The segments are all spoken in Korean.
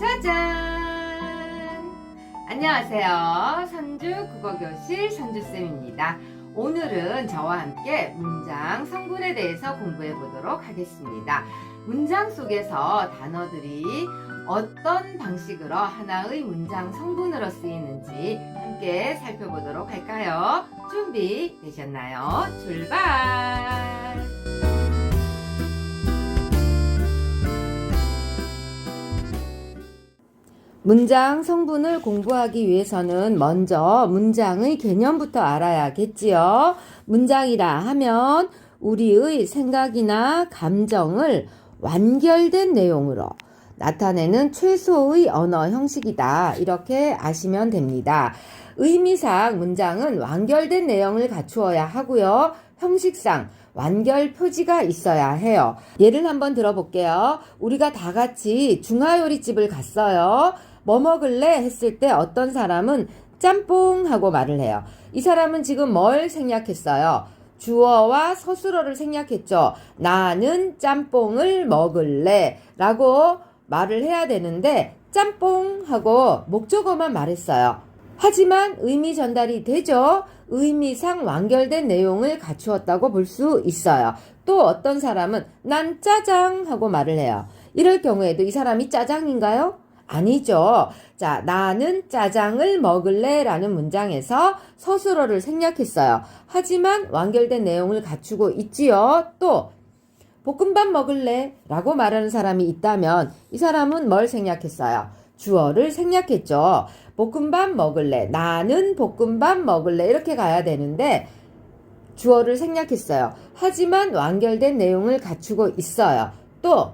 짜잔! 안녕하세요. 선주 국어교실 선주쌤입니다. 오늘은 저와 함께 문장 성분에 대해서 공부해 보도록 하겠습니다. 문장 속에서 단어들이 어떤 방식으로 하나의 문장 성분으로 쓰이는지 함께 살펴보도록 할까요? 준비되셨나요? 출발! 문장 성분을 공부하기 위해서는 먼저 문장의 개념부터 알아야겠지요. 문장이라 하면 우리의 생각이나 감정을 완결된 내용으로 나타내는 최소의 언어 형식이다. 이렇게 아시면 됩니다. 의미상 문장은 완결된 내용을 갖추어야 하고요. 형식상 완결 표지가 있어야 해요. 예를 한번 들어볼게요. 우리가 다 같이 중화요리집을 갔어요. 뭐 먹을래? 했을 때 어떤 사람은 짬뽕 하고 말을 해요. 이 사람은 지금 뭘 생략했어요? 주어와 서술어를 생략했죠. 나는 짬뽕을 먹을래 라고 말을 해야 되는데 짬뽕 하고 목적어만 말했어요. 하지만 의미 전달이 되죠. 의미상 완결된 내용을 갖추었다고 볼 수 있어요. 또 어떤 사람은 난 짜장 하고 말을 해요. 이럴 경우에도 이 사람이 짜장인가요? 아니죠. 자, 나는 짜장을 먹을래 라는 문장에서 서술어를 생략했어요. 하지만 완결된 내용을 갖추고 있지요. 또 볶음밥 먹을래 라고 말하는 사람이 있다면 이 사람은 뭘 생략했어요? 주어를 생략했죠. 볶음밥 먹을래. 나는 볶음밥 먹을래. 이렇게 가야 되는데 주어를 생략했어요. 하지만 완결된 내용을 갖추고 있어요. 또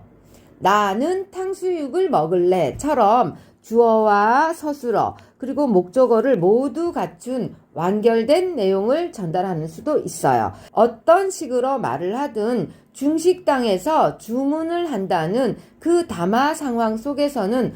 나는 탕수육을 먹을래처럼 주어와 서술어 그리고 목적어를 모두 갖춘 완결된 내용을 전달하는 수도 있어요. 어떤 식으로 말을 하든 중식당에서 주문을 한다는 그 담화 상황 속에서는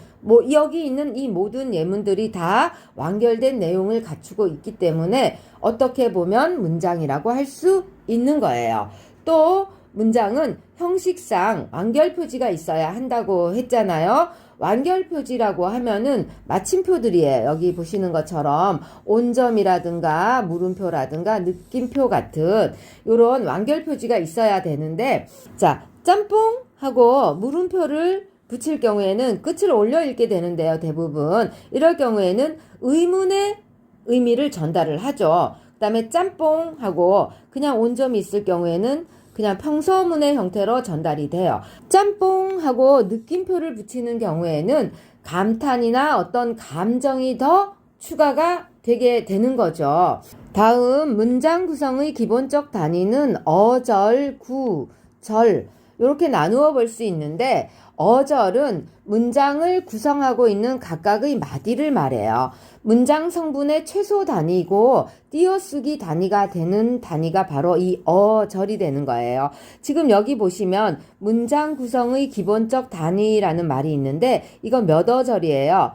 여기 있는 이 모든 예문들이 다 완결된 내용을 갖추고 있기 때문에 어떻게 보면 문장이라고 할 수 있는 거예요. 또 문장은 형식상 완결 표지가 있어야 한다고 했잖아요. 완결 표지라고 하면은 마침표들이에요. 여기 보시는 것처럼 온점이라든가 물음표라든가 느낌표 같은 이런 완결 표지가 있어야 되는데, 자, 짬뽕 하고 물음표를 붙일 경우에는 끝을 올려 읽게 되는데요. 대부분 이럴 경우에는 의문의 의미를 전달을 하죠. 그 다음에 짬뽕 하고 그냥 온점이 있을 경우에는 그냥 평서문의 형태로 전달이 돼요. 짬뽕하고 느낌표를 붙이는 경우에는 감탄이나 어떤 감정이 더 추가가 되게 되는 거죠. 다음 문장 구성의 기본적 단위는 어절, 구, 절 이렇게 나누어 볼 수 있는데 어절은 문장을 구성하고 있는 각각의 마디를 말해요. 문장 성분의 최소 단위고 띄어쓰기 단위가 되는 단위가 바로 이 어절이 되는 거예요. 지금 여기 보시면 문장 구성의 기본적 단위라는 말이 있는데 이건 몇 어절이에요?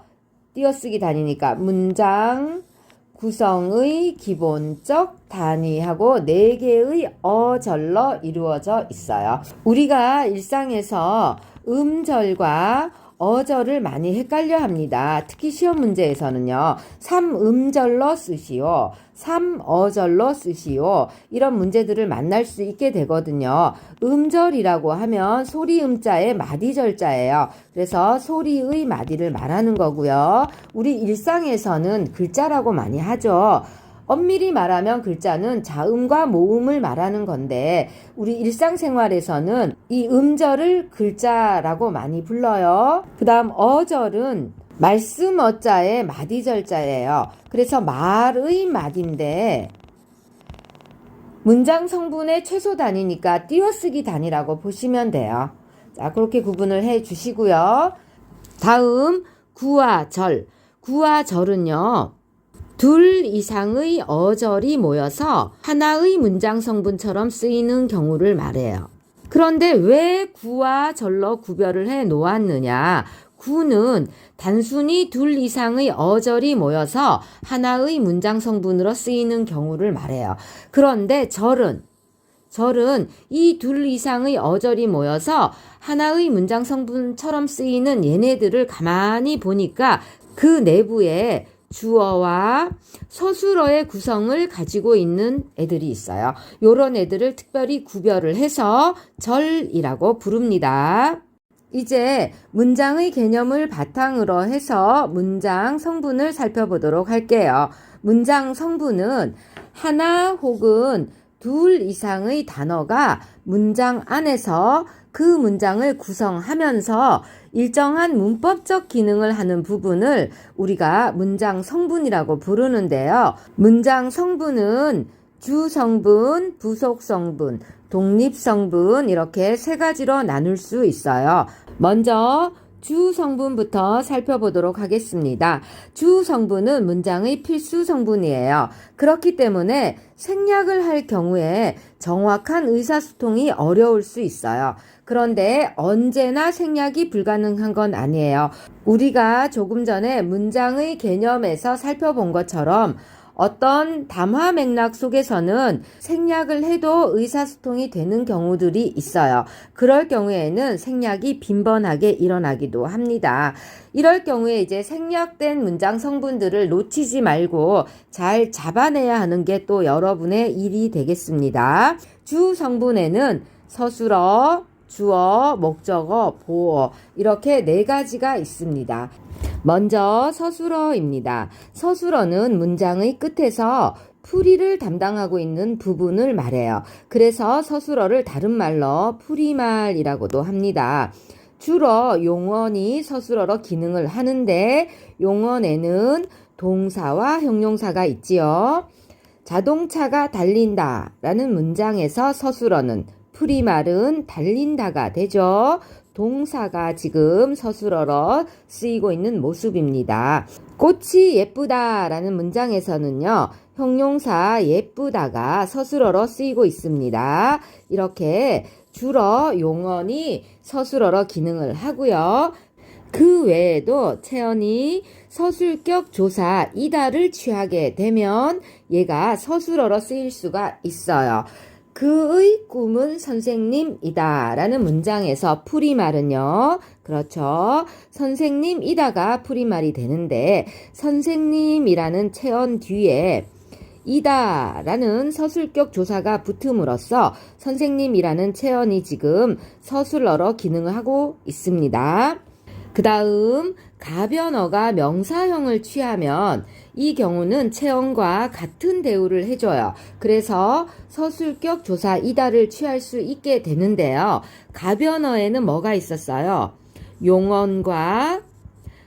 띄어쓰기 단위니까 문장 구성의 기본적 단위하고 4개의 어절로 이루어져 있어요. 우리가 일상에서 음절과 어절을 많이 헷갈려 합니다. 특히 시험 문제에서는요. 3음절로 쓰시오, 3어절로 쓰시오 이런 문제들을 만날 수 있게 되거든요. 음절이라고 하면 소리 음자의 마디절자예요. 그래서 소리의 마디를 말하는 거고요. 우리 일상에서는 글자라고 많이 하죠. 엄밀히 말하면 글자는 자음과 모음을 말하는 건데 우리 일상생활에서는 이 음절을 글자라고 많이 불러요. 그 다음 어절은 말씀 어자의 마디절자예요. 그래서 말의 마디인데 문장 성분의 최소 단위니까 띄어쓰기 단위라고 보시면 돼요. 자, 그렇게 구분을 해 주시고요. 다음 구와 절. 구와 절은요. 둘 이상의 어절이 모여서 하나의 문장 성분처럼 쓰이는 경우를 말해요. 그런데 왜 구와 절로 구별을 해 놓았느냐? 구는 단순히 둘 이상의 어절이 모여서 하나의 문장 성분으로 쓰이는 경우를 말해요. 그런데 절은 절은 이 둘 이상의 어절이 모여서 하나의 문장 성분처럼 쓰이는 얘네들을 가만히 보니까 그 내부에 주어와 서술어의 구성을 가지고 있는 애들이 있어요. 요런 애들을 특별히 구별을 해서 절이라고 부릅니다. 이제 문장의 개념을 바탕으로 해서 문장 성분을 살펴보도록 할게요. 문장 성분은 하나 혹은 둘 이상의 단어가 문장 안에서 그 문장을 구성하면서 일정한 문법적 기능을 하는 부분을 우리가 문장 성분이라고 부르는데요. 문장 성분은 주성분, 부속성분, 독립성분 이렇게 세 가지로 나눌 수 있어요. 먼저 주성분부터 살펴보도록 하겠습니다. 주성분은 문장의 필수 성분이에요. 그렇기 때문에 생략을 할 경우에 정확한 의사소통이 어려울 수 있어요. 그런데 언제나 생략이 불가능한 건 아니에요. 우리가 조금 전에 문장의 개념에서 살펴본 것처럼 어떤 담화 맥락 속에서는 생략을 해도 의사소통이 되는 경우들이 있어요. 그럴 경우에는 생략이 빈번하게 일어나기도 합니다. 이럴 경우에 이제 생략된 문장 성분들을 놓치지 말고 잘 잡아내야 하는 게 또 여러분의 일이 되겠습니다. 주 성분에는 서술어, 주어, 목적어, 보어 이렇게 네 가지가 있습니다. 먼저 서술어입니다. 서술어는 문장의 끝에서 풀이를 담당하고 있는 부분을 말해요. 그래서 서술어를 다른 말로 풀이말이라고도 합니다. 주로 용언이 서술어로 기능을 하는데 용언에는 동사와 형용사가 있지요. 자동차가 달린다 라는 문장에서 서술어는 풀이말은 달린다가 되죠. 동사가 지금 서술어로 쓰이고 있는 모습입니다. 꽃이 예쁘다 라는 문장에서는요. 형용사 예쁘다가 서술어로 쓰이고 있습니다. 이렇게 주로 용언이 서술어로 기능을 하고요. 그 외에도 채연이 서술격 조사 이다를 취하게 되면 얘가 서술어로 쓰일 수가 있어요. 그의 꿈은 선생님이다 라는 문장에서 풀이말은요. 그렇죠. 선생님이다가 풀이말이 되는데 선생님이라는 체언 뒤에 이다 라는 서술격 조사가 붙음으로써 선생님이라는 체언이 지금 서술어로 기능을 하고 있습니다. 그 다음 가변어가 명사형을 취하면 이 경우는 체언과 같은 대우를 해줘요. 그래서 서술격 조사 이다를 취할 수 있게 되는데요. 가변어에는 뭐가 있었어요? 용언과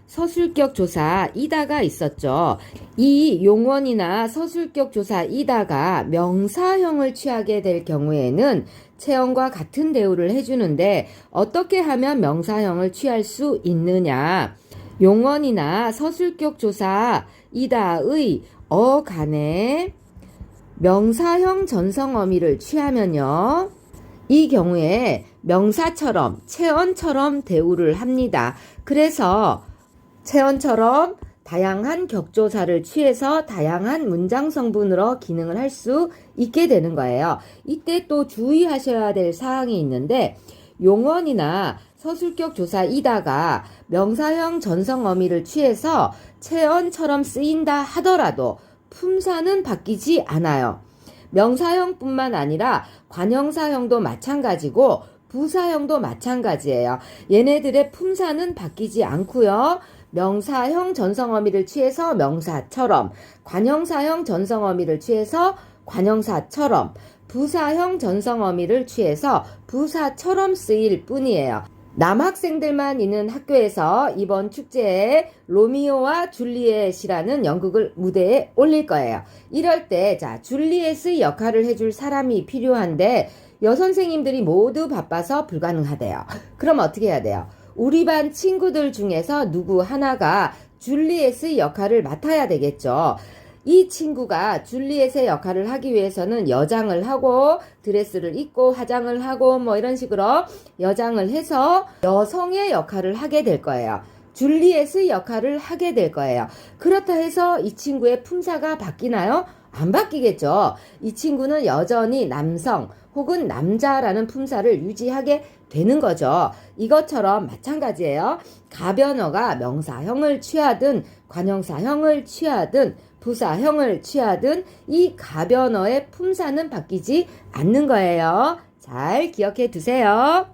서술격 조사 이다가 있었죠. 이 용언이나 서술격 조사 이다가 명사형을 취하게 될 경우에는 체언과 같은 대우를 해주는데 어떻게 하면 명사형을 취할 수 있느냐? 용언이나 서술격 조사 이다의 어간에 명사형 전성 어미를 취하면요. 이 경우에 명사처럼 체언처럼 대우를 합니다. 그래서 체언처럼 다양한 격조사를 취해서 다양한 문장 성분으로 기능을 할 수 있게 되는 거예요. 이때 또 주의하셔야 될 사항이 있는데 용언이나 서술격 조사이다가 명사형 전성 어미를 취해서 체언처럼 쓰인다 하더라도 품사는 바뀌지 않아요. 명사형뿐만 아니라 관형사형도 마찬가지고 부사형도 마찬가지예요. 얘네들의 품사는 바뀌지 않고요. 명사형 전성어미를 취해서 명사처럼, 관형사형 전성어미를 취해서 관형사처럼, 부사형 전성어미를 취해서 부사처럼 쓰일 뿐이에요. 남학생들만 있는 학교에서 이번 축제에 로미오와 줄리엣이라는 연극을 무대에 올릴 거예요. 이럴 때 줄리엣의 역할을 해줄 사람이 필요한데 여선생님들이 모두 바빠서 불가능하대요. 그럼 어떻게 해야 돼요? 우리 반 친구들 중에서 누구 하나가 줄리엣의 역할을 맡아야 되겠죠. 이 친구가 줄리엣의 역할을 하기 위해서는 여장을 하고 드레스를 입고 화장을 하고 뭐 이런 식으로 여장을 해서 여성의 역할을 하게 될 거예요. 줄리엣의 역할을 하게 될 거예요. 그렇다 해서 이 친구의 품사가 바뀌나요? 안 바뀌겠죠. 이 친구는 여전히 남성 혹은 남자라는 품사를 유지하게 되는 거죠. 이것처럼 마찬가지예요. 가변어가 명사형을 취하든 관형사형을 취하든 부사형을 취하든 이 가변어의 품사는 바뀌지 않는 거예요. 잘 기억해 두세요.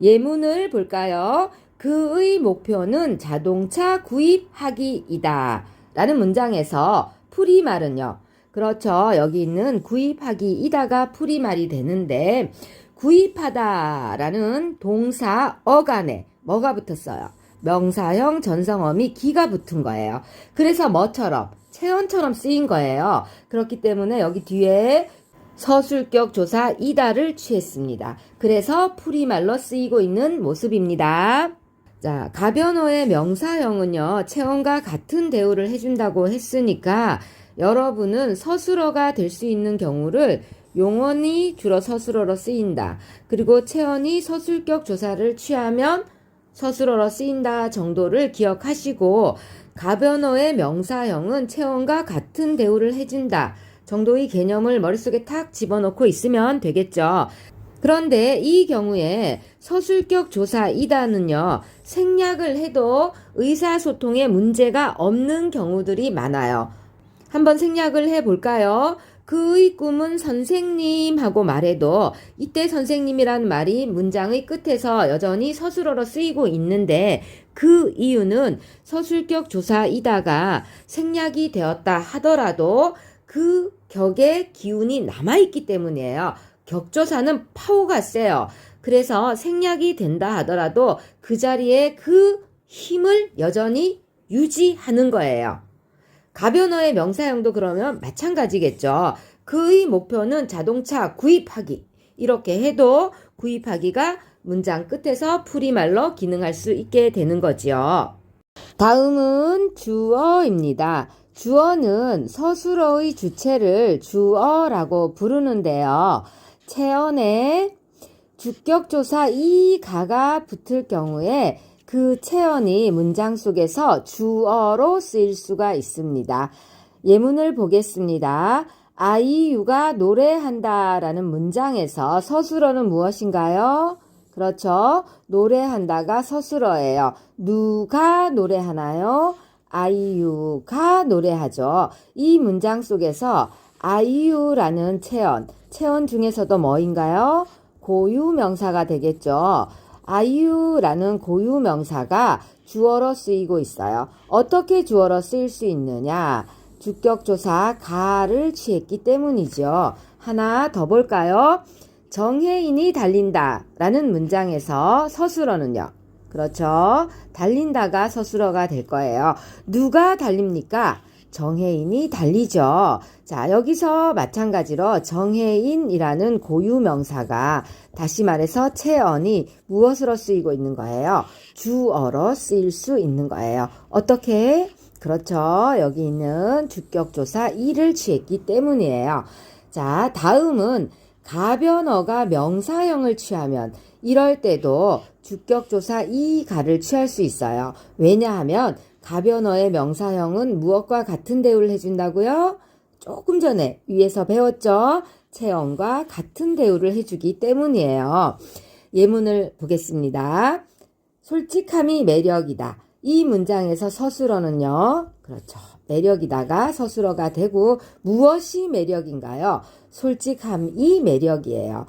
예문을 볼까요? 그의 목표는 자동차 구입하기이다 라는 문장에서 풀이말은요. 그렇죠. 여기 있는 구입하기이다가 풀이말이 되는데 구입하다 라는 동사 어간에 뭐가 붙었어요? 명사형 전성어미 기가 붙은 거예요. 그래서 뭐처럼? 체언처럼 쓰인 거예요. 그렇기 때문에 여기 뒤에 서술격 조사 이다를 취했습니다. 그래서 풀이말로 쓰이고 있는 모습입니다. 자, 가변어의 명사형은요, 체언과 같은 대우를 해준다고 했으니까 여러분은 서술어가 될 수 있는 경우를 용언이 주로 서술어로 쓰인다. 그리고 체언이 서술격 조사를 취하면 서술어로 쓰인다 정도를 기억하시고 가변어의 명사형은 체언과 같은 대우를 해준다 정도의 개념을 머릿속에 탁 집어넣고 있으면 되겠죠. 그런데 이 경우에 서술격 조사이다는요, 생략을 해도 의사소통에 문제가 없는 경우들이 많아요. 한번 생략을 해볼까요? 그의 꿈은 선생님 하고 말해도 이때 선생님이라는 말이 문장의 끝에서 여전히 서술어로 쓰이고 있는데 그 이유는 서술격 조사이다가 생략이 되었다 하더라도 그 격의 기운이 남아있기 때문이에요. 격조사는 파워가 세요. 그래서 생략이 된다 하더라도 그 자리에 그 힘을 여전히 유지하는 거예요. 가변어의 명사형도 그러면 마찬가지겠죠. 그의 목표는 자동차 구입하기. 이렇게 해도 구입하기가 문장 끝에서 풀이말로 기능할 수 있게 되는 거지요. 다음은 주어입니다. 주어는 서술어의 주체를 주어라고 부르는데요. 체언에 주격조사 이 가가 붙을 경우에 그 체언이 문장 속에서 주어로 쓰일 수가 있습니다. 예문을 보겠습니다. 아이유가 노래한다 라는 문장에서 서술어는 무엇인가요? 그렇죠. 노래한다가 서술어예요. 누가 노래하나요? 아이유가 노래하죠. 이 문장 속에서 아이유라는 체언 중에서도 뭐인가요? 고유명사가 되겠죠. 아이유라는 고유명사가 주어로 쓰이고 있어요. 어떻게 주어로 쓰일 수 있느냐? 주격조사 가를 취했기 때문이죠. 하나 더 볼까요? 정혜인이 달린다 라는 문장에서 서술어는요. 그렇죠. 달린다가 서술어가 될 거예요. 누가 달립니까? 정혜인이 달리죠. 자, 여기서 마찬가지로 정혜인이라는 고유명사가 다시 말해서 체언이 무엇으로 쓰이고 있는 거예요? 주어로 쓰일 수 있는 거예요. 어떻게? 그렇죠. 여기 있는 주격조사 이를 취했기 때문이에요. 자, 다음은 가변어가 명사형을 취하면 이럴 때도 주격조사 이 가를 취할 수 있어요. 왜냐하면 가변어의 명사형은 무엇과 같은 대우를 해준다고요? 조금 전에 위에서 배웠죠? 체언과 같은 대우를 해주기 때문이에요. 예문을 보겠습니다. 솔직함이 매력이다. 이 문장에서 서술어는요. 그렇죠. 매력이다가 서술어가 되고 무엇이 매력인가요? 솔직함이 매력이에요.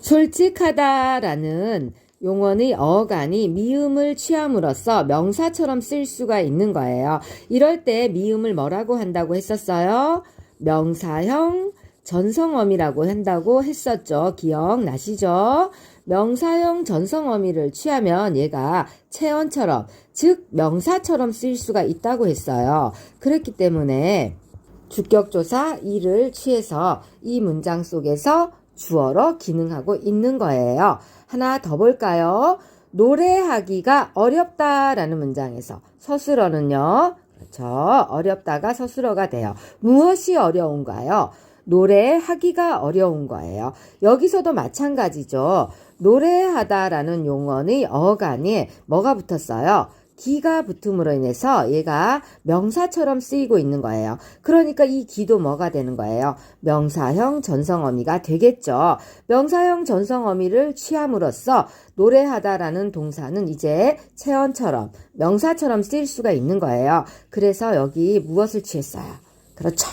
솔직하다라는 용언의 어간이 미음을 취함으로써 명사처럼 쓸 수가 있는 거예요. 이럴 때 미음을 뭐라고 한다고 했었어요? 명사형 전성어미라고 한다고 했었죠. 기억나시죠? 명사형 전성어미를 취하면 얘가 체언처럼, 즉 명사처럼 쓰일 수가 있다고 했어요. 그렇기 때문에 주격조사 이를 취해서 이 문장 속에서 주어로 기능하고 있는 거예요. 하나 더 볼까요? 노래하기가 어렵다라는 문장에서 서술어는요. 그렇죠. 어렵다가 서술어가 돼요. 무엇이 어려운가요? 노래하기가 어려운 거예요. 여기서도 마찬가지죠. 노래하다라는 용언의 어간이 뭐가 붙었어요? 기가 붙음으로 인해서 얘가 명사처럼 쓰이고 있는 거예요. 그러니까 이 기도 뭐가 되는 거예요? 명사형 전성어미가 되겠죠. 명사형 전성어미를 취함으로써 노래하다라는 동사는 이제 체언처럼 명사처럼 쓰일 수가 있는 거예요. 그래서 여기 무엇을 취했어요? 그렇죠.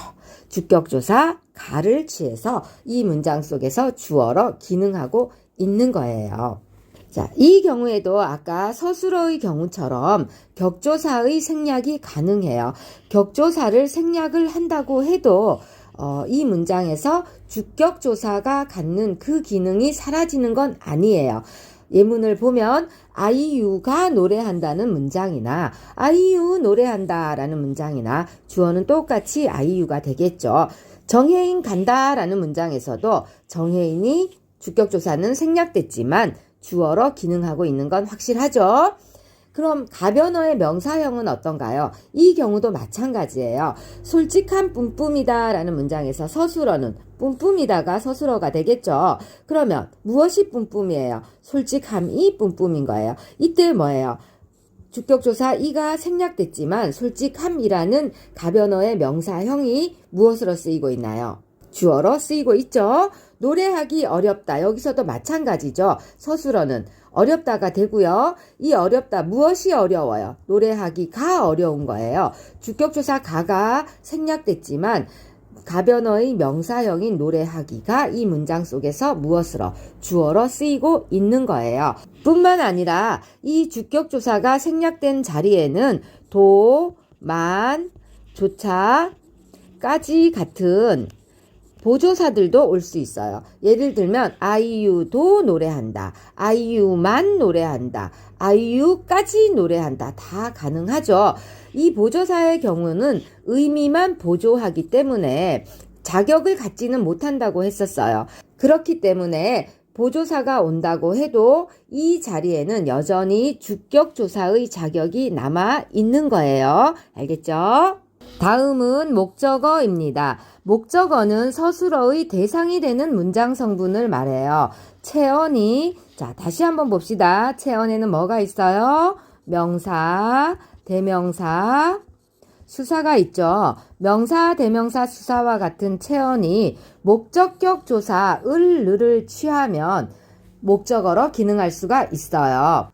주격조사 가를 취해서 이 문장 속에서 주어로 기능하고 있는 거예요. 자, 이 경우에도 아까 서술어의 경우처럼 격조사의 생략이 가능해요. 격조사를 생략을 한다고 해도 이 문장에서 주격조사가 갖는 그 기능이 사라지는 건 아니에요. 예문을 보면 아이유가 노래한다는 문장이나 아이유 노래한다라는 문장이나 주어는 똑같이 아이유가 되겠죠. 정혜인 간다라는 문장에서도 정혜인이 주격조사는 생략됐지만 주어로 기능하고 있는 건 확실하죠. 그럼 가변어의 명사형은 어떤가요? 이 경우도 마찬가지예요. 솔직한 뿜뿜이다 라는 문장에서 서술어는 뿜뿜이다가 서술어가 되겠죠. 그러면 무엇이 뿜뿜이에요? 솔직함이 뿜뿜인 거예요. 이때 뭐예요? 주격조사 이가 생략됐지만 솔직함이라는 가변어의 명사형이 무엇으로 쓰이고 있나요? 주어로 쓰이고 있죠. 노래하기 어렵다. 여기서도 마찬가지죠. 서술어는 어렵다가 되고요. 이 어렵다 무엇이 어려워요? 노래하기가 어려운 거예요. 주격조사 가가 생략됐지만 가변어의 명사형인 노래하기가 이 문장 속에서 무엇으로? 주어로 쓰이고 있는 거예요. 뿐만 아니라 이 주격조사가 생략된 자리에는 도, 만, 조차, 까지 같은 보조사들도 올 수 있어요. 예를 들면 아이유도 노래한다. 아이유만 노래한다. 아이유까지 노래한다. 다 가능하죠. 이 보조사의 경우는 의미만 보조하기 때문에 자격을 갖지는 못한다고 했었어요. 그렇기 때문에 보조사가 온다고 해도 이 자리에는 여전히 주격조사의 자격이 남아 있는 거예요. 알겠죠? 다음은 목적어입니다. 목적어는 서술어의 대상이 되는 문장 성분을 말해요. 체언이, 자, 다시 한번 봅시다. 체언에는 뭐가 있어요? 명사, 대명사, 수사가 있죠. 명사, 대명사, 수사와 같은 체언이 목적격 조사, 을을 취하면 목적어로 기능할 수가 있어요.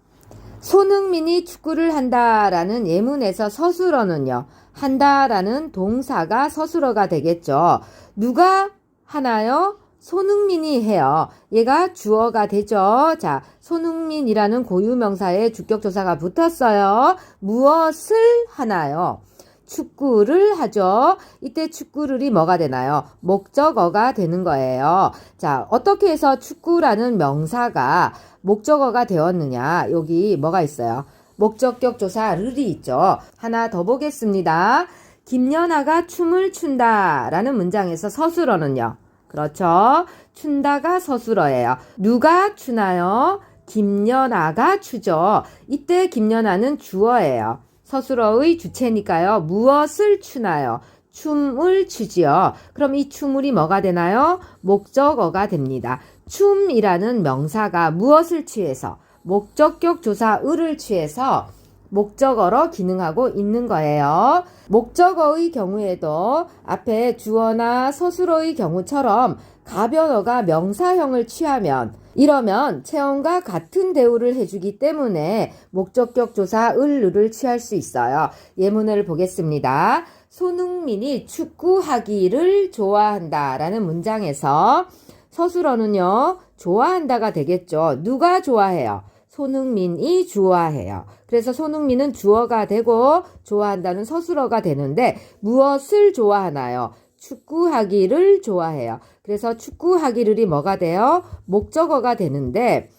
손흥민이 축구를 한다라는 예문에서 서술어는요. 한다라는 동사가 서술어가 되겠죠. 누가 하나요? 손흥민이 해요. 얘가 주어가 되죠. 자, 손흥민이라는 고유명사에 주격조사가 붙었어요. 무엇을 하나요? 축구를 하죠. 이때 축구를이 뭐가 되나요? 목적어가 되는 거예요. 자, 어떻게 해서 축구라는 명사가 목적어가 되었느냐? 여기 뭐가 있어요? 목적격 조사 르이 있죠. 하나 더 보겠습니다. 김연아가 춤을 춘다 라는 문장에서 서술어는요. 그렇죠. 춘다가 서술어예요. 누가 추나요? 김연아가 추죠. 이때 김연아는 주어예요. 서술어의 주체니까요. 무엇을 추나요? 춤을 추지요. 그럼 이 춤을이 뭐가 되나요? 목적어가 됩니다. 춤이라는 명사가 무엇을 취해서? 목적격 조사 을을 취해서 목적어로 기능하고 있는 거예요. 목적어의 경우에도 앞에 주어나 서술어의 경우처럼 가변어가 명사형을 취하면 이러면 체언과 같은 대우를 해주기 때문에 목적격 조사 을을 취할 수 있어요. 예문을 보겠습니다. 손흥민이 축구하기를 좋아한다 라는 문장에서 서술어는요. 좋아한다가 되겠죠. 누가 좋아해요? 손흥민이 좋아해요. 그래서 손흥민은 주어가 되고 좋아한다는 서술어가 되는데 무엇을 좋아하나요? 축구하기를 좋아해요. 그래서 축구하기를이 뭐가 돼요? 목적어가 되는데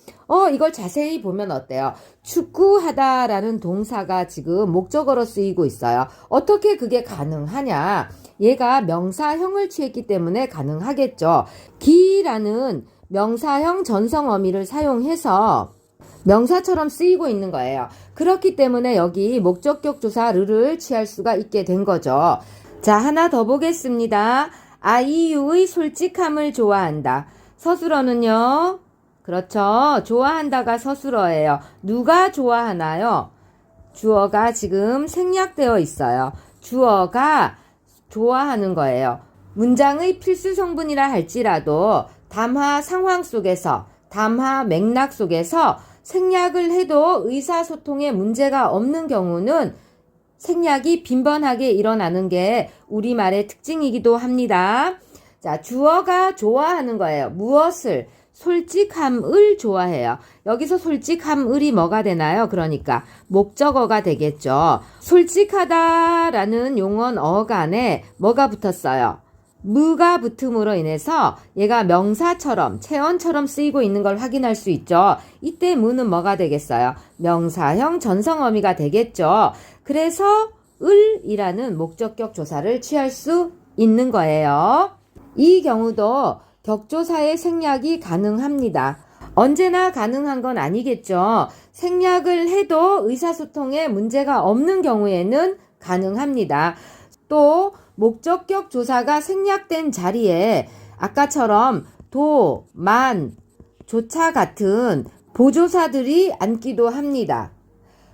이걸 자세히 보면 어때요? 축구하다라는 동사가 지금 목적어로 쓰이고 있어요. 어떻게 그게 가능하냐? 얘가 명사형을 취했기 때문에 가능하겠죠. 기라는 명사형 전성어미를 사용해서 명사처럼 쓰이고 있는 거예요. 그렇기 때문에 여기 목적격 조사 르를 취할 수가 있게 된 거죠. 자, 하나 더 보겠습니다. 아이유의 솔직함을 좋아한다. 서술어는요. 그렇죠. 좋아한다가 서술어예요. 누가 좋아하나요? 주어가 지금 생략되어 있어요. 주어가 좋아하는 거예요. 문장의 필수 성분이라 할지라도 담화 상황 속에서, 담화 맥락 속에서 생략을 해도 의사소통에 문제가 없는 경우는 생략이 빈번하게 일어나는 게 우리말의 특징이기도 합니다. 자, 주어가 좋아하는 거예요. 무엇을? 솔직함을 좋아해요. 여기서 솔직함을이 뭐가 되나요? 그러니까 목적어가 되겠죠. 솔직하다라는 용언 어간에 뭐가 붙었어요? 무가 붙음으로 인해서 얘가 명사처럼, 체언처럼 쓰이고 있는 걸 확인할 수 있죠. 이때 무는 뭐가 되겠어요? 명사형 전성어미가 되겠죠. 그래서 을이라는 목적격 조사를 취할 수 있는 거예요. 이 경우도 격조사의 생략이 가능합니다. 언제나 가능한 건 아니겠죠. 생략을 해도 의사소통에 문제가 없는 경우에는 가능합니다. 또 목적격 조사가 생략된 자리에 아까처럼 도, 만, 조차 같은 보조사들이 앉기도 합니다.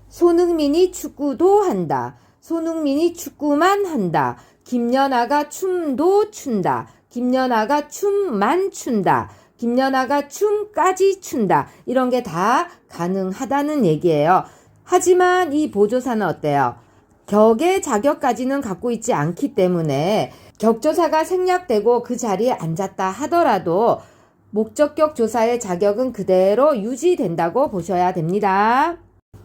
손흥민이 축구도 한다. 손흥민이 축구만 한다. 김연아가 춤도 춘다. 김연아가 춤만 춘다. 김연아가 춤까지 춘다. 이런 게 다 가능하다는 얘기예요. 하지만 이 보조사는 어때요? 격의 자격까지는 갖고 있지 않기 때문에 격조사가 생략되고 그 자리에 앉았다 하더라도 목적격 조사의 자격은 그대로 유지된다고 보셔야 됩니다.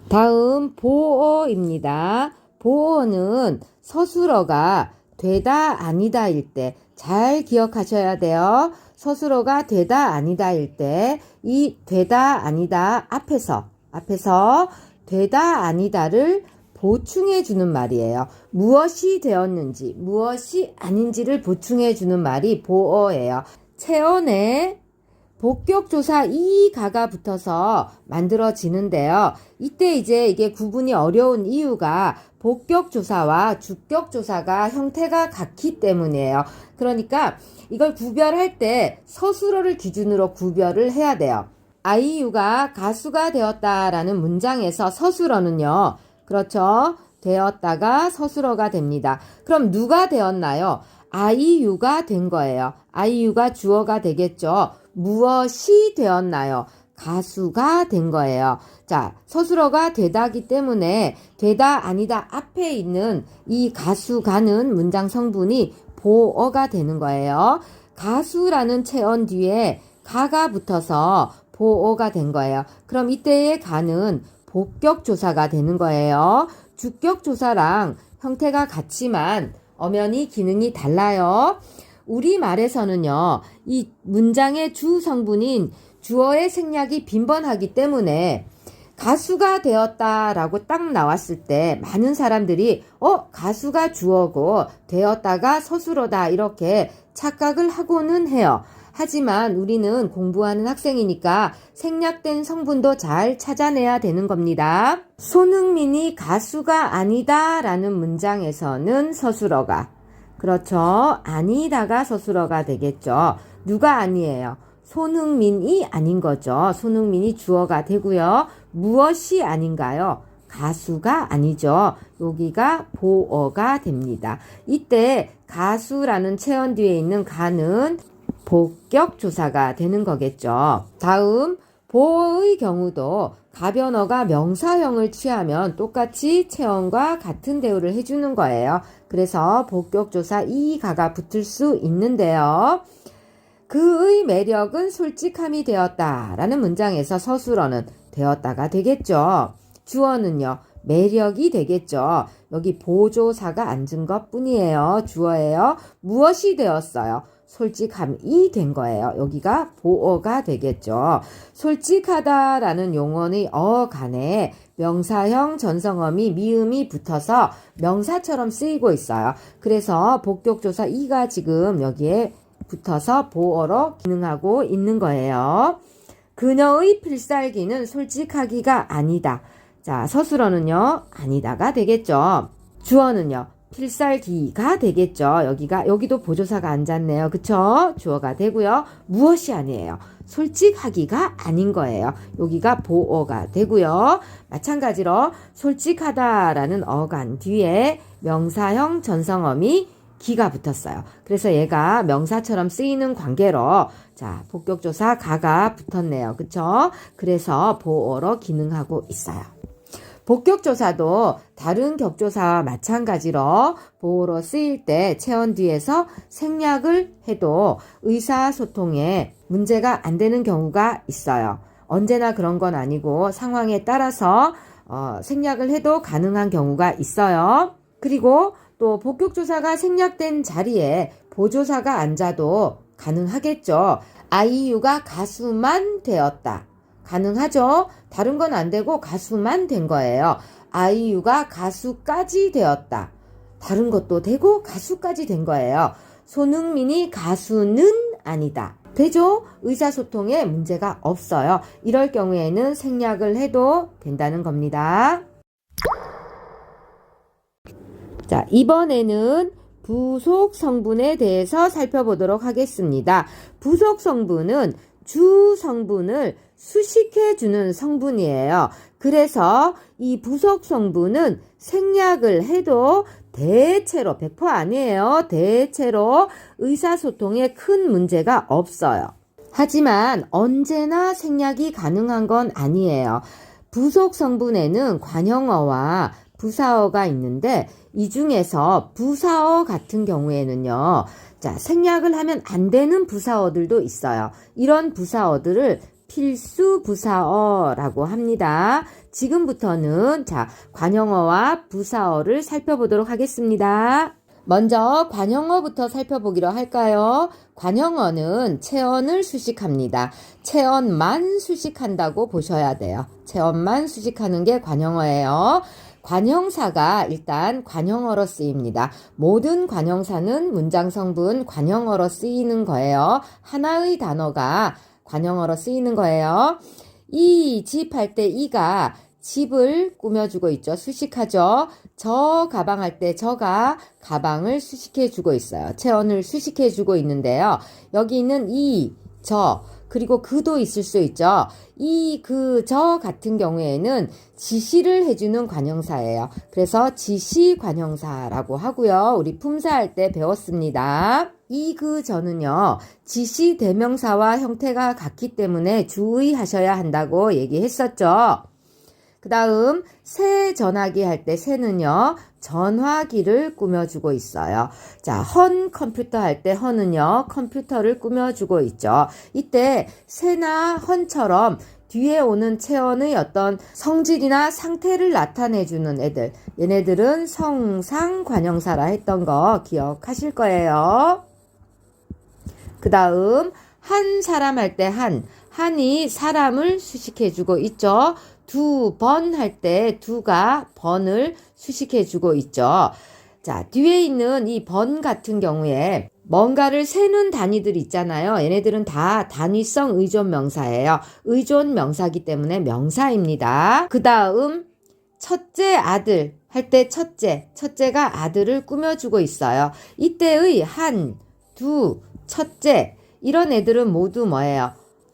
다음 보어입니다. 보어는 서술어가 되다 아니다일 때 잘 기억하셔야 돼요. 서술어가 되다 아니다일 때 이 되다 아니다 앞에서 되다 아니다를 보충해 주는 말이에요. 무엇이 되었는지 무엇이 아닌지를 보충해 주는 말이 보어예요. 체언에 복격조사 이가가 붙어서 만들어지는데요. 이때 이제 이게 구분이 어려운 이유가 복격조사와 주격조사가 형태가 같기 때문이에요. 그러니까 이걸 구별할 때 서술어를 기준으로 구별을 해야 돼요. 아이유가 가수가 되었다라는 문장에서 서술어는요. 그렇죠. 되었다가 서술어가 됩니다. 그럼 누가 되었나요? 아이유가 된 거예요. 아이유가 주어가 되겠죠. 무엇이 되었나요? 가수가 된 거예요. 자, 서술어가 되다기 때문에 되다 아니다 앞에 있는 이 가수가는 문장 성분이 보어가 되는 거예요. 가수라는 체언 뒤에 가가 붙어서 보어가 된 거예요. 그럼 이때의 가는 복격조사가 되는 거예요. 주격조사랑 형태가 같지만 엄연히 기능이 달라요. 우리말에서는요, 이 문장의 주 성분인 주어의 생략이 빈번하기 때문에 가수가 되었다라고 딱 나왔을 때 많은 사람들이 가수가 주어고 되었다가 서술어다 이렇게 착각을 하고는 해요. 하지만 우리는 공부하는 학생이니까 생략된 성분도 잘 찾아내야 되는 겁니다. 손흥민이 가수가 아니다 라는 문장에서는 서술어가, 그렇죠. 아니다가 서술어가 되겠죠. 누가 아니에요? 손흥민이 아닌 거죠. 손흥민이 주어가 되고요. 무엇이 아닌가요? 가수가 아니죠. 여기가 보어가 됩니다. 이때 가수라는 체언 뒤에 있는 가는 복격조사가 되는 거겠죠. 다음 보어의 경우도 가변어가 명사형을 취하면 똑같이 체언과 같은 대우를 해주는 거예요. 그래서 복격조사 이가가 붙을 수 있는데요. 그의 매력은 솔직함이 되었다라는 문장에서 서술어는 되었다가 되겠죠. 주어는요. 매력이 되겠죠. 여기 보조사가 앉은 것 뿐이에요. 주어예요. 무엇이 되었어요? 솔직함이 된 거예요. 여기가 보어가 되겠죠. 솔직하다라는 용언의 어간에 명사형 전성어미 미음이 붙어서 명사처럼 쓰이고 있어요. 그래서 복격조사 이가 지금 여기에 붙어서 보어로 기능하고 있는 거예요. 그녀의 필살기는 솔직하기가 아니다. 자, 서술어는요. 아니다가 되겠죠. 주어는요. 필살기가 되겠죠. 여기도 보조사가 앉았네요. 그쵸? 주어가 되고요. 무엇이 아니에요. 솔직하기가 아닌 거예요. 여기가 보어가 되고요. 마찬가지로 솔직하다라는 어간 뒤에 명사형 전성어미 기가 붙었어요. 그래서 얘가 명사처럼 쓰이는 관계로 자, 복격조사 가가 붙었네요. 그쵸? 그래서 보어로 기능하고 있어요. 복격조사도 다른 격조사와 마찬가지로 보어로 쓰일 때 체언 뒤에서 생략을 해도 의사소통에 문제가 안 되는 경우가 있어요. 언제나 그런 건 아니고 상황에 따라서 생략을 해도 가능한 경우가 있어요. 그리고 또 복격조사가 생략된 자리에 보조사가 앉아도 가능하겠죠. 아이유가 가수만 되었다. 가능하죠. 다른 건 안 되고 가수만 된 거예요. 아이유가 가수까지 되었다. 다른 것도 되고 가수까지 된 거예요. 손흥민이 가수는 아니다. 되죠? 의사소통에 문제가 없어요. 이럴 경우에는 생략을 해도 된다는 겁니다. 자, 이번에는 부속 성분에 대해서 살펴보도록 하겠습니다. 부속 성분은 주 성분을 수식해주는 성분이에요. 그래서 이 부속 성분은 생략을 해도 대체로 100% 아니에요. 대체로 의사소통에 큰 문제가 없어요. 하지만 언제나 생략이 가능한 건 아니에요. 부속 성분에는 관형어와 부사어가 있는데 이 중에서 부사어 같은 경우에는요. 자, 생략을 하면 안 되는 부사어들도 있어요. 이런 부사어들을 필수 부사어라고 합니다. 지금부터는 자, 관형어와 부사어를 살펴보도록 하겠습니다. 먼저 관형어부터 살펴보기로 할까요? 관형어는 체언을 수식합니다. 체언만 수식한다고 보셔야 돼요. 체언만 수식하는 게 관형어예요. 관형사가 일단 관형어로 쓰입니다. 모든 관형사는 문장 성분 관형어로 쓰이는 거예요. 하나의 단어가 관형어로 쓰이는 거예요. 이 집 할 때 이가 집을 꾸며주고 있죠. 수식하죠. 저 가방 할 때 저가 가방을 수식해주고 있어요. 체언을 수식해주고 있는데요. 여기 있는 이, 저, 그리고 그도 있을 수 있죠. 이, 그, 저 같은 경우에는 지시를 해주는 관형사예요. 그래서 지시 관형사라고 하고요. 우리 품사할 때 배웠습니다. 이, 그, 저는요. 지시 대명사와 형태가 같기 때문에 주의하셔야 한다고 얘기했었죠. 그 다음 새 전화기 할 때 새는요. 전화기를 꾸며주고 있어요. 자, 헌 컴퓨터 할 때 헌은요. 컴퓨터를 꾸며주고 있죠. 이때 새나 헌처럼 뒤에 오는 체언의 어떤 성질이나 상태를 나타내주는 애들. 얘네들은 성상 관형사라 했던 거 기억하실 거예요. 그 다음 한 사람 할 때 한이 사람을 수식해주고 있죠. 두 번 할 때 두가 번을 수식해주고 있죠. 자, 뒤에 있는 이 번 같은 경우에 뭔가를 세는 단위들 있잖아요. 얘네들은 다 단위성 의존 명사예요. 의존 명사기 때문에 명사입니다. 그 다음 첫째 아들 할 때 첫째가 아들을 꾸며주고 있어요. 이때의 한, 두, 첫째 이런 애들은 모두 뭐예요?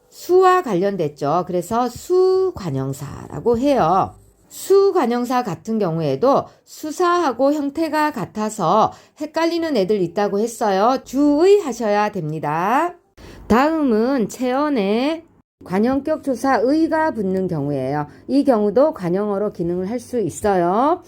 수와 관련됐죠. 그래서 수관형사라고 해요. 수관형사 같은 경우에도 수사하고 형태가 같아서 헷갈리는 애들 있다고 했어요. 주의하셔야 됩니다. 다음은 체언에 관형격 조사 의가 붙는 경우예요. 이 경우도 관형어로 기능을 할 수 있어요.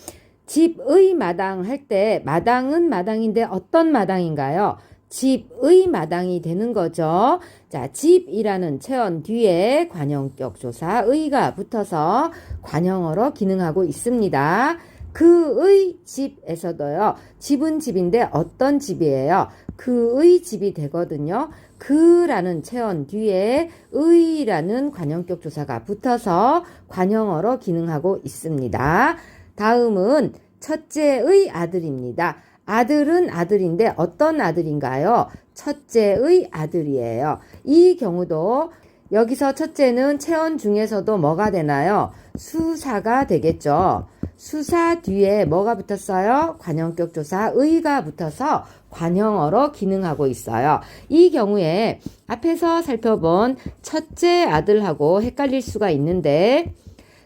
집의 마당 할 때 마당은 마당인데 어떤 마당인가요? 집의 마당이 되는 거죠. 자, 집이라는 체언 뒤에 관형격 조사 의가 붙어서 관형어로 기능하고 있습니다. 그의 집에서도요. 집은 집인데 어떤 집이에요? 그의 집이 되거든요. 그라는 체언 뒤에 의라는 관형격 조사가 붙어서 관형어로 기능하고 있습니다. 다음은 첫째의 아들입니다. 아들은 아들인데 어떤 아들인가요? 첫째의 아들이에요. 이 경우도 여기서 첫째는 체언 중에서도 뭐가 되나요? 수사가 되겠죠. 수사 뒤에 뭐가 붙었어요? 관형격 조사 의가 붙어서 관형어로 기능하고 있어요. 이 경우에 앞에서 살펴본 첫째 아들하고 헷갈릴 수가 있는데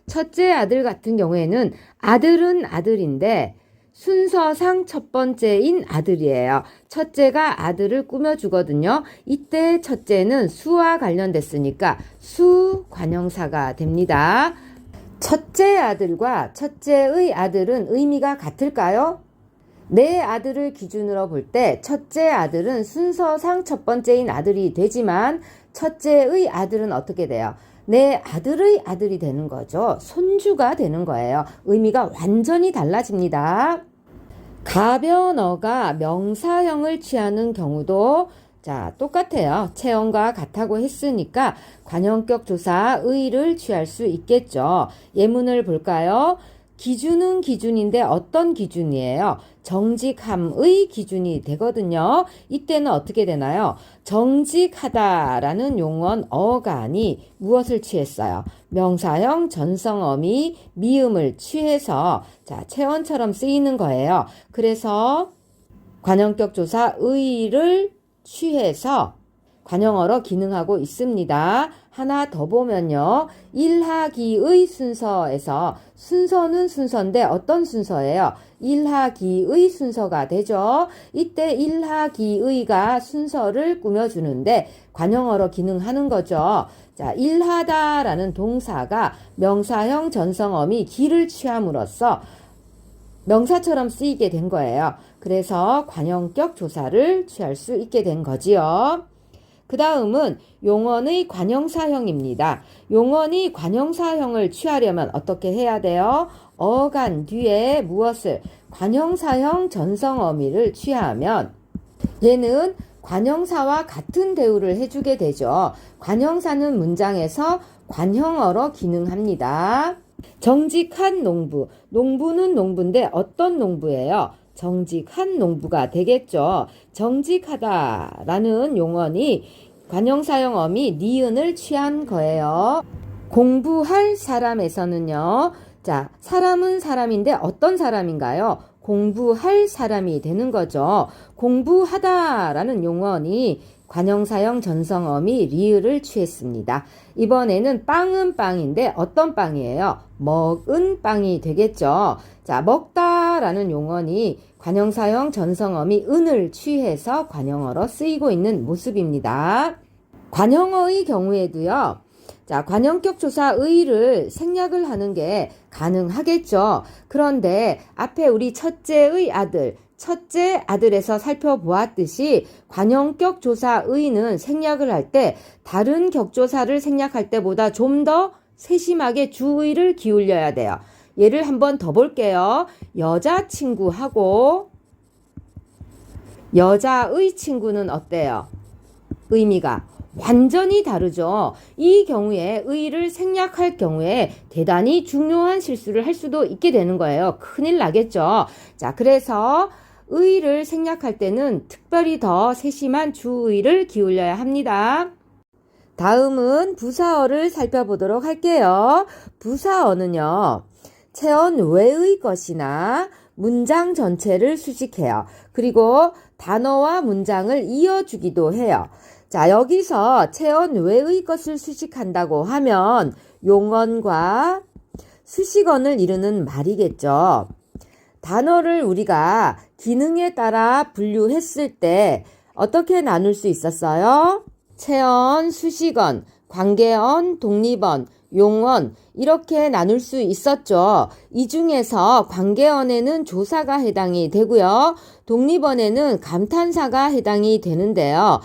첫째 아들 같은 경우에는 아들은 아들인데 순서상 첫 번째인 아들이에요. 첫째가 아들을 꾸며주거든요. 이때 첫째는 수와 관련됐으니까 수 관형사가 됩니다. 첫째 아들과 첫째의 아들은 의미가 같을까요? 내 아들을 기준으로 볼 때 첫째 아들은 순서상 첫 번째인 아들이 되지만 첫째의 아들은 어떻게 돼요? 내 아들의 아들이 되는 거죠. 손주가 되는 거예요. 의미가 완전히 달라집니다. 가변어가 명사형을 취하는 경우도 똑같아요. 체언과 같다고 했으니까 관형격 조사 의를 취할 수 있겠죠. 예문을 볼까요? 기준은 기준인데 어떤 기준이에요? 정직함의 기준이 되거든요. 이때는 어떻게 되나요? 정직하다라는 용언 어간이 무엇을 취했어요? 명사형 전성어미 미음을 취해서 체언처럼 쓰이는 거예요. 그래서 관형격 조사 의를 취해서 관형어로 기능하고 있습니다. 하나 더 보면요. 일하기의 순서에서 순서는 순서인데 어떤 순서예요? 일하기의 순서가 되죠. 이때 일하기의가 순서를 꾸며주는데 관형어로 기능하는 거죠. 일하다라는 동사가 명사형 전성어미 기를 취함으로써 명사처럼 쓰이게 된 거예요. 그래서 관형격 조사를 취할 수 있게 된 거지요. 그 다음은 용언의 관형사형입니다. 용언이 관형사형을 취하려면 어떻게 해야 돼요? 어간 뒤에 무엇을? 관형사형 전성어미를 취하면 얘는 관형사와 같은 대우를 해주게 되죠. 관형사는 문장에서 관형어로 기능합니다. 정직한 농부. 농부는 농부인데 어떤 농부예요? 정직한 농부가 되겠죠. 정직하다라는 용언이 관형사형 어미 니은을 취한 거예요. 공부할 사람에서는요. 사람은 사람인데 어떤 사람인가요? 공부할 사람이 되는 거죠. 공부하다라는 용언이 관형사형 전성어미 리을을 취했습니다. 이번에는 빵은 빵인데 어떤 빵이에요? 먹은 빵이 되겠죠. 먹다라는 용언이 관형사형 전성어미 은을 취해서 관형어로 쓰이고 있는 모습입니다. 관형어의 경우에도요. 관형격 조사 의를 생략을 하는 게 가능하겠죠. 그런데 앞에 우리 첫째의 아들에서 살펴보았듯이 관형격 조사 의는 생략을 할 때 다른 격조사를 생략할 때보다 좀 더 세심하게 주의를 기울여야 돼요. 예를 한번 더 볼게요. 여자친구하고 여자의 친구는 어때요? 의미가 완전히 다르죠. 이 경우에 의를 생략할 경우에 대단히 중요한 실수를 할 수도 있게 되는 거예요. 큰일 나겠죠. 그래서 의를 생략할 때는 특별히 더 세심한 주의를 기울여야 합니다. 다음은 부사어를 살펴보도록 할게요. 부사어는요. 체언 외의 것이나 문장 전체를 수식해요. 그리고 단어와 문장을 이어주기도 해요. 여기서 체언 외의 것을 수식한다고 하면 용언과 수식언을 이루는 말이겠죠. 단어를 우리가 기능에 따라 분류했을 때 어떻게 나눌 수 있었어요? 체언, 수식언, 관계언, 독립언, 용언 이렇게 나눌 수 있었죠. 이 중에서 관계언에는 조사가 해당이 되고요. 독립언에는 감탄사가 해당이 되는데요.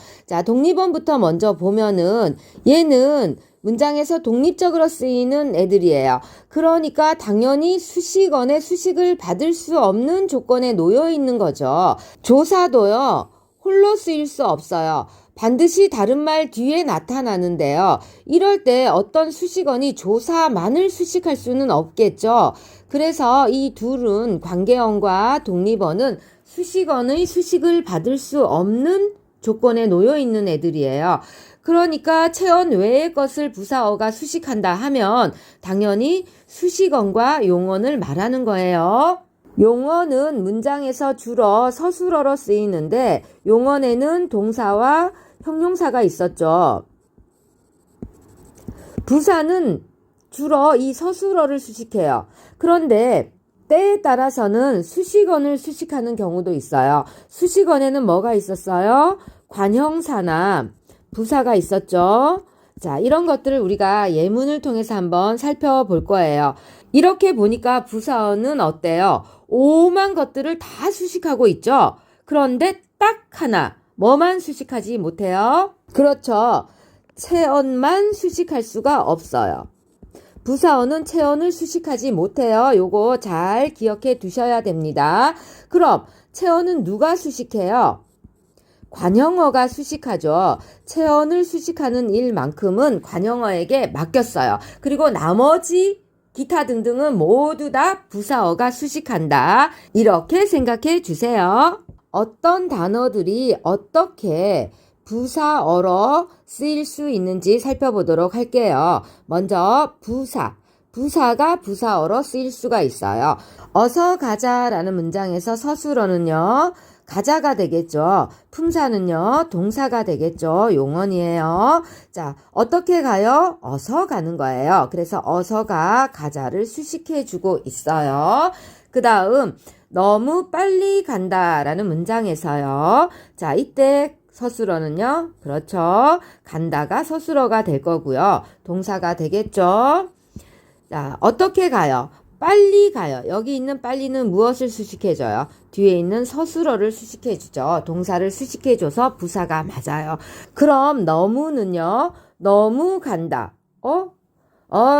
독립언부터 먼저 보면은 얘는 문장에서 독립적으로 쓰이는 애들이에요. 그러니까 당연히 수식언의 수식을 받을 수 없는 조건에 놓여 있는 거죠. 조사도요. 홀로 쓰일 수 없어요. 반드시 다른 말 뒤에 나타나는데요. 이럴 때 어떤 수식언이 조사만을 수식할 수는 없겠죠. 그래서 이 둘은 관계언과 독립언은 수식언의 수식을 받을 수 없는 조건에 놓여 있는 애들이에요. 그러니까 체언 외의 것을 부사어가 수식한다 하면 당연히 수식어과 용언을 말하는 거예요. 용언은 문장에서 주로 서술어로 쓰이는데 용언에는 동사와 형용사가 있었죠. 부사는 주로 이 서술어를 수식해요. 그런데 때에 따라서는 수식어를 수식하는 경우도 있어요. 수식어에는 뭐가 있었어요? 관형사나 부사가 있었죠. 자, 이런 것들을 우리가 예문을 통해서 한번 살펴볼 거예요. 이렇게 보니까 부사어는 어때요? 오만 것들을 다 수식하고 있죠. 그런데 딱 하나, 뭐만 수식하지 못해요? 그렇죠. 체언만 수식할 수가 없어요. 부사어는 체언을 수식하지 못해요. 요거 잘 기억해 두셔야 됩니다. 그럼 체언은 누가 수식해요? 관형어가 수식하죠. 체언을 수식하는 일만큼은 관형어에게 맡겼어요. 그리고 나머지 기타 등등은 모두 다 부사어가 수식한다. 이렇게 생각해 주세요. 어떤 단어들이 어떻게 부사어로 쓰일 수 있는지 살펴보도록 할게요. 먼저 부사가 부사어로 쓰일 수가 있어요. 어서 가자라는 문장에서 서술어는요. 가자가 되겠죠. 품사는요. 동사가 되겠죠. 용언이에요. 자, 어떻게 가요? 어서 가는 거예요. 그래서 어서가 가자를 수식해주고 있어요. 그 다음 너무 빨리 간다라는 문장에서요. 자, 이때 서술어는요. 그렇죠. 간다가 서술어가 될 거고요. 동사가 되겠죠. 자, 어떻게 가요? 빨리 가요. 여기 있는 빨리는 무엇을 수식해줘요? 뒤에 있는 서술어를 수식해주죠. 동사를 수식해줘서 부사가 맞아요. 그럼 너무는요. 너무 간다.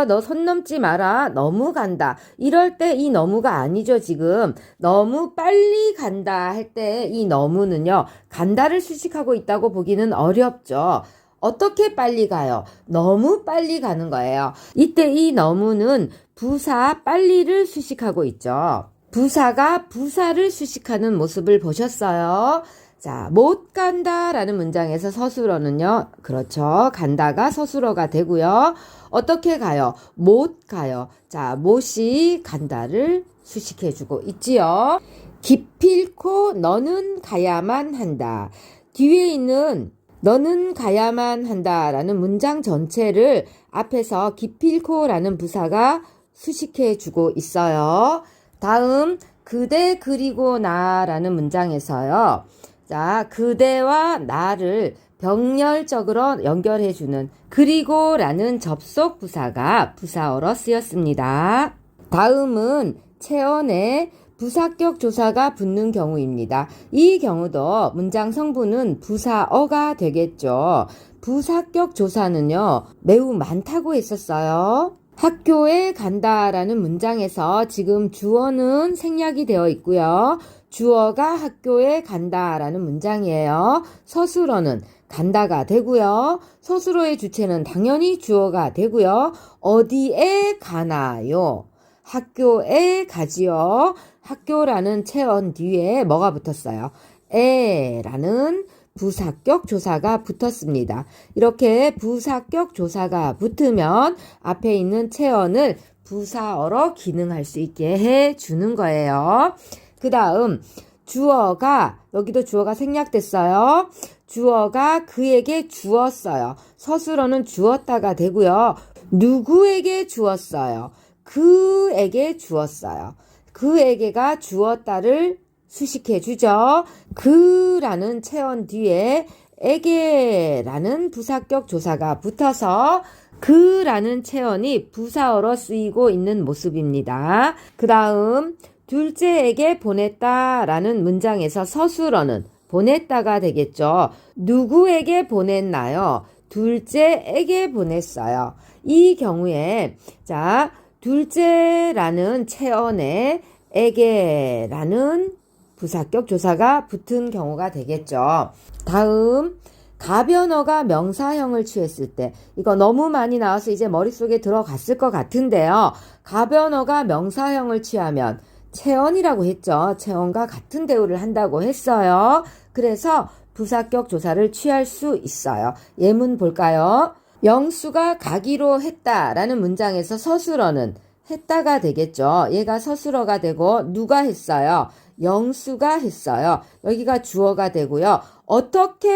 너 선 넘지 마라. 너무 간다. 이럴 때 이 너무가 아니죠, 지금. 너무 빨리 간다 할 때 이 너무는요. 간다를 수식하고 있다고 보기는 어렵죠. 어떻게 빨리 가요? 너무 빨리 가는 거예요. 이때 이 너무는 부사 빨리를 수식하고 있죠. 부사가 부사를 수식하는 모습을 보셨어요. 자, 못 간다라는 문장에서 서술어는요. 그렇죠. 간다가 서술어가 되고요. 어떻게 가요? 못 가요. 자, 못이 간다를 수식해주고 있지요. 기필코 너는 가야만 한다. 뒤에 있는 너는 가야만 한다라는 문장 전체를 앞에서 기필코라는 부사가 수식해주고 있어요. 다음 그대 그리고 나라는 문장에서요. 자, 그대와 나를 병렬적으로 연결해주는 그리고라는 접속 부사가 부사어로 쓰였습니다. 다음은 체언에 부사격 조사가 붙는 경우입니다. 이 경우도 문장 성분은 부사어가 되겠죠. 부사격 조사는요, 매우 많다고 했었어요. 학교에 간다라는 문장에서 지금 주어는 생략이 되어 있고요. 주어가 학교에 간다라는 문장이에요. 서술어는 간다가 되고요. 서술어의 주체는 당연히 주어가 되고요. 어디에 가나요? 학교에 가지요. 학교라는 체언 뒤에 뭐가 붙었어요? 에라는 부사격 조사가 붙었습니다. 이렇게 부사격 조사가 붙으면 앞에 있는 체언을 부사어로 기능할 수 있게 해주는 거예요. 그 다음 주어가 여기도 주어가 생략됐어요. 주어가 그에게 주었어요. 서술어는 주었다가 되고요. 누구에게 주었어요? 그에게 주었어요. 그에게가 주었다를 수식해 주죠. 그라는 체언 뒤에 에게라는 부사격 조사가 붙어서 그라는 체언이 부사어로 쓰이고 있는 모습입니다. 그 다음 둘째에게 보냈다라는 문장에서 서술어는 보냈다가 되겠죠. 누구에게 보냈나요? 둘째에게 보냈어요. 이 경우에 자 둘째라는 체언에 에게라는 부사격 조사가 붙은 경우가 되겠죠. 다음 가변어가 명사형을 취했을 때 이거 너무 많이 나와서 이제 머릿속에 들어갔을 것 같은데요. 가변어가 명사형을 취하면 체언이라고 했죠. 체언과 같은 대우를 한다고 했어요. 그래서 부사격 조사를 취할 수 있어요. 예문 볼까요? 영수가 가기로 했다라는 문장에서 서술어는 했다가 되겠죠. 얘가 서술어가 되고 누가 했어요? 영수가 했어요. 여기가 주어가 되고요. 어떻게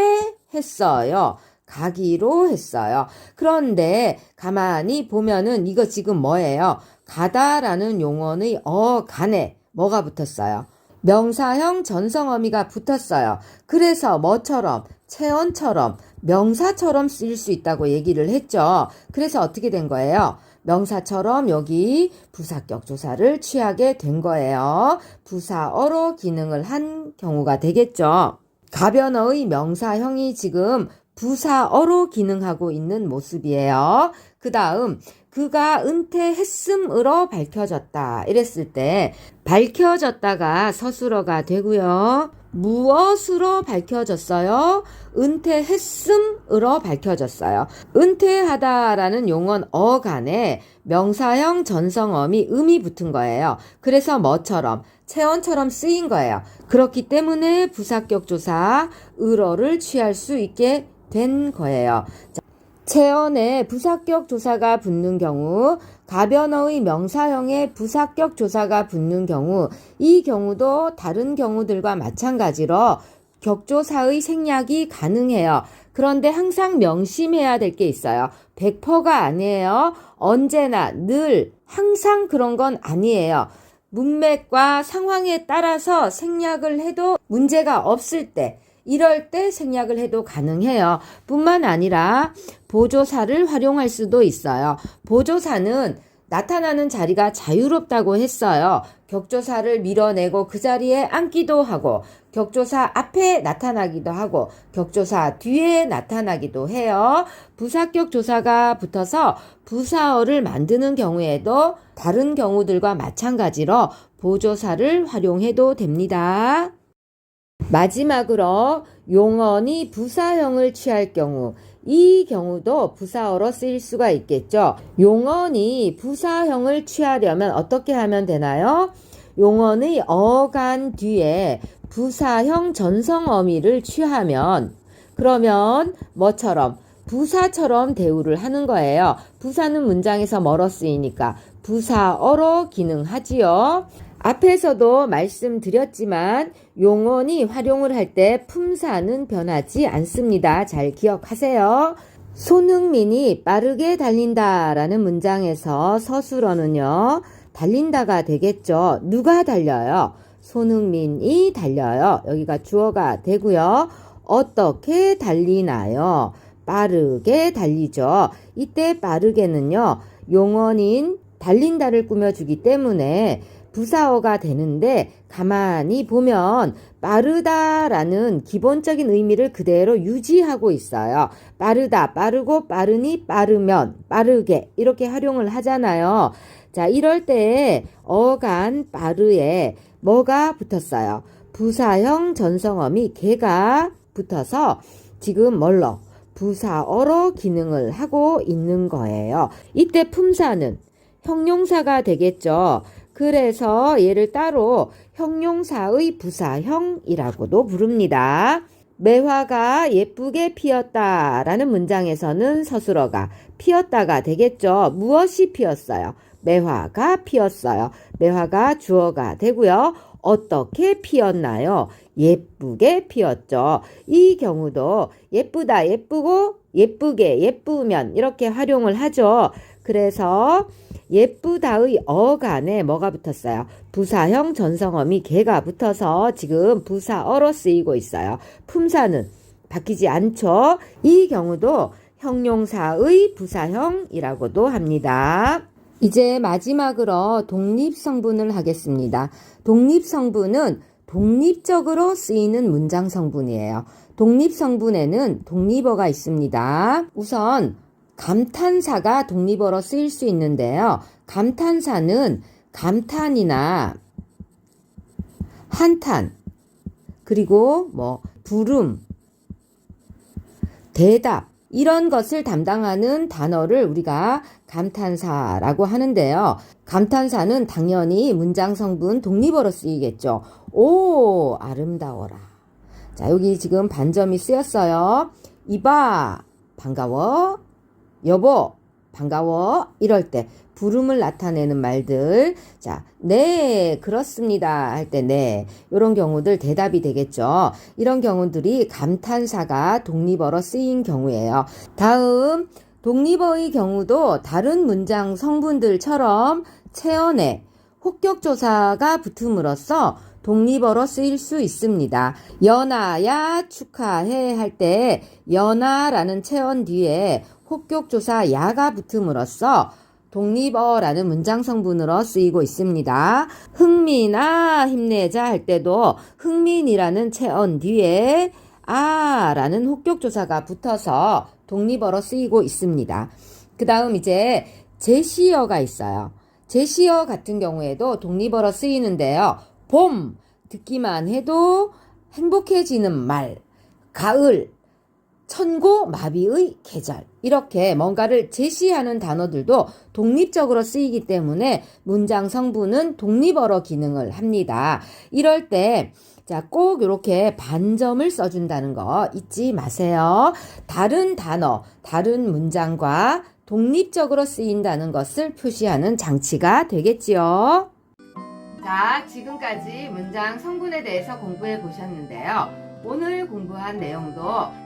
했어요? 가기로 했어요. 그런데 가만히 보면은 이거 지금 뭐예요? 가다라는 용언의 어간에 뭐가 붙었어요? 명사형 전성어미가 붙었어요. 그래서 뭐처럼? 체언처럼 명사처럼 쓰일 수 있다고 얘기를 했죠. 그래서 어떻게 된 거예요? 명사처럼 여기 부사격 조사를 취하게 된 거예요. 부사어로 기능을 한 경우가 되겠죠. 가변어의 명사형이 지금 부사어로 기능하고 있는 모습이에요. 그 다음 그가 은퇴했음으로 밝혀졌다 이랬을 때 밝혀졌다가 서술어가 되고요. 무엇으로 밝혀졌어요? 은퇴했음으로 밝혀졌어요. 은퇴하다라는 용언 어간에 명사형 전성어미 음이 붙은 거예요. 그래서 뭐처럼? 체언처럼 쓰인 거예요. 그렇기 때문에 부사격 조사 을어를 취할 수 있게 된 거예요. 체언에 부사격 조사가 붙는 경우, 가변어의 명사형에 부사격 조사가 붙는 경우, 이 경우도 다른 경우들과 마찬가지로 격조사의 생략이 가능해요. 그런데 항상 명심해야 될 게 있어요. 100%가 아니에요. 언제나 늘 항상 그런 건 아니에요. 문맥과 상황에 따라서 생략을 해도 문제가 없을 때, 이럴 때 생략을 해도 가능해요. 뿐만 아니라 보조사를 활용할 수도 있어요. 보조사는 나타나는 자리가 자유롭다고 했어요. 격조사를 밀어내고 그 자리에 앉기도 하고, 격조사 앞에 나타나기도 하고, 격조사 뒤에 나타나기도 해요. 부사격 조사가 붙어서 부사어를 만드는 경우에도 다른 경우들과 마찬가지로 보조사를 활용해도 됩니다. 마지막으로 용언이 부사형을 취할 경우, 이 경우도 부사어로 쓰일 수가 있겠죠. 용언이 부사형을 취하려면 어떻게 하면 되나요? 용언의 어간 뒤에 부사형 전성어미를 취하면, 그러면 뭐처럼? 부사처럼 대우를 하는 거예요. 부사는 문장에서 뭐로 쓰이니까 부사어로 기능하지요. 앞에서도 말씀드렸지만 용언이 활용을 할 때 품사는 변하지 않습니다. 잘 기억하세요. 손흥민이 빠르게 달린다라는 문장에서 서술어는요. 달린다가 되겠죠. 누가 달려요? 손흥민이 달려요. 여기가 주어가 되고요. 어떻게 달리나요? 빠르게 달리죠. 이때 빠르게는요. 용언인 달린다를 꾸며주기 때문에 부사어가 되는데 가만히 보면 빠르다라는 기본적인 의미를 그대로 유지하고 있어요. 빠르다, 빠르고 빠르니 빠르면, 빠르게 이렇게 활용을 하잖아요. 자, 이럴 때 어간 빠르에 뭐가 붙었어요? 부사형 전성어미 개가 붙어서 지금 뭘로? 부사어로 기능을 하고 있는 거예요. 이때 품사는 형용사가 되겠죠. 그래서 얘를 따로 형용사의 부사형이라고도 부릅니다. 매화가 예쁘게 피었다라는 문장에서는 서술어가 피었다가 되겠죠. 무엇이 피었어요? 매화가 피었어요. 매화가 주어가 되고요. 어떻게 피었나요? 예쁘게 피었죠. 이 경우도 예쁘다, 예쁘고, 예쁘게, 예쁘면 이렇게 활용을 하죠. 그래서 예쁘다의 어간에 뭐가 붙었어요? 부사형 전성어미 개가 붙어서 지금 부사어로 쓰이고 있어요. 품사는 바뀌지 않죠. 이 경우도 형용사의 부사형이라고도 합니다. 이제 마지막으로 독립성분을 하겠습니다. 독립성분은 독립적으로 쓰이는 문장 성분이에요. 독립성분에는 독립어가 있습니다. 우선 감탄사가 독립어로 쓰일 수 있는데요. 감탄사는 감탄이나 한탄, 그리고 부름, 대답 이런 것을 담당하는 단어를 우리가 감탄사라고 하는데요. 감탄사는 당연히 문장 성분 독립어로 쓰이겠죠. 오, 아름다워라. 자, 여기 지금 반점이 쓰였어요. 이봐, 반가워. 여보, 반가워. 이럴 때 부름을 나타내는 말들. 자, 네, 그렇습니다. 할 때 네. 이런 경우들 대답이 되겠죠. 이런 경우들이 감탄사가 독립어로 쓰인 경우예요. 다음, 독립어의 경우도 다른 문장 성분들처럼 체언에 혹격조사가 붙음으로써 독립어로 쓰일 수 있습니다. 연아야 축하해 할 때 연아라는 체언 뒤에 혹격조사 야가 붙음으로써 독립어라는 문장 성분으로 쓰이고 있습니다. 흥민아 힘내자 할 때도 흥민이라는 체언 뒤에 아라는 혹격조사가 붙어서 독립어로 쓰이고 있습니다. 그 다음 이제 제시어가 있어요. 제시어 같은 경우에도 독립어로 쓰이는데요. 봄, 듣기만 해도 행복해지는 말, 가을, 천고 마비의 계절, 이렇게 뭔가를 제시하는 단어들도 독립적으로 쓰이기 때문에 문장 성분은 독립어로 기능을 합니다. 이럴 때 자, 꼭 이렇게 반점을 써준다는 거 잊지 마세요. 다른 단어, 다른 문장과 독립적으로 쓰인다는 것을 표시하는 장치가 되겠지요. 자, 지금까지 문장 성분에 대해서 공부해 보셨는데요. 오늘 공부한 내용도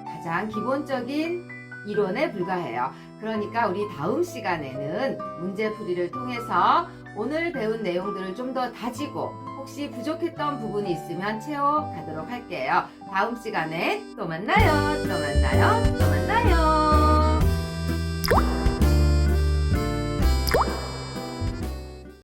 가장 기본적인 이론에 불과해요. 그러니까 우리 다음 시간에는 문제풀이를 통해서 오늘 배운 내용들을 좀 더 다지고 혹시 부족했던 부분이 있으면 채워가도록 할게요. 다음 시간에 또 만나요. 또 만나요. 또 만나요.